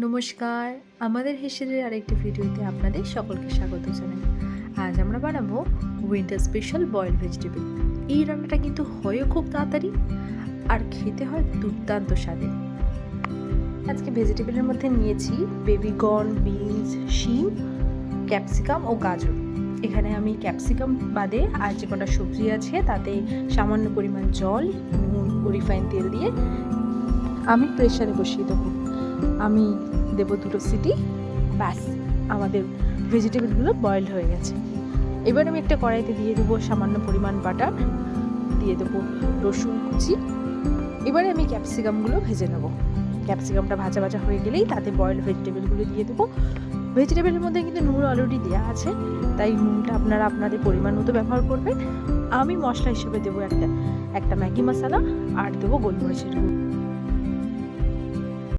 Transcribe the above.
নমস্কার, আমাদের হেসেলের আরেকটি ভিডিওতে আপনাদের সকলকে স্বাগত জানাই। আজ আমরা বানাবো উইন্টার স্পেশাল বয়েলড ভেজিটেবল। এই রান্নাটা কিন্তু হয়ও খুব তাড়াতাড়ি আর খেতে হয় দুর্দান্ত স্বাদে। আজকে ভেজিটেবলের মধ্যে নিয়েছি বেবি কর্ন, বিনস, শিম, ক্যাপসিকাম ও গাজর। এখানে আমি ক্যাপসিকাম বাদে আর যে কটা সবজি আছে তাতে সামান্য পরিমাণ জল, নুন ও রিফাইন তেল দিয়ে আমি প্রেসারে বসিয়ে দেবো। আমি দেবো 2টো সিটি, ব্যাস আমাদের ভেজিটেবলগুলো বয়েলড হয়ে গেছে। এবার আমি একটা কড়াইতে দিয়ে দেবো সামান্য পরিমাণ বাটার, দিয়ে দেবো রসুন কুচি। এবারে আমি ক্যাপসিকামগুলো ভেজে নেবো। ক্যাপসিকামটা ভাজা ভাজা হয়ে গেলেই তাতে বয়েলড ভেজিটেবলগুলো দিয়ে দেবো। ভেজিটেবলের মধ্যে কিন্তু নুন অলরেডি দেওয়া আছে, তাই নুনটা আপনারা আপনাদের পরিমাণ মতো ব্যবহার করবেন। আমি মশলা হিসেবে দেবো একটা ম্যাগি মশলা আর দেবো গোলমরিচের গুঁড়ো।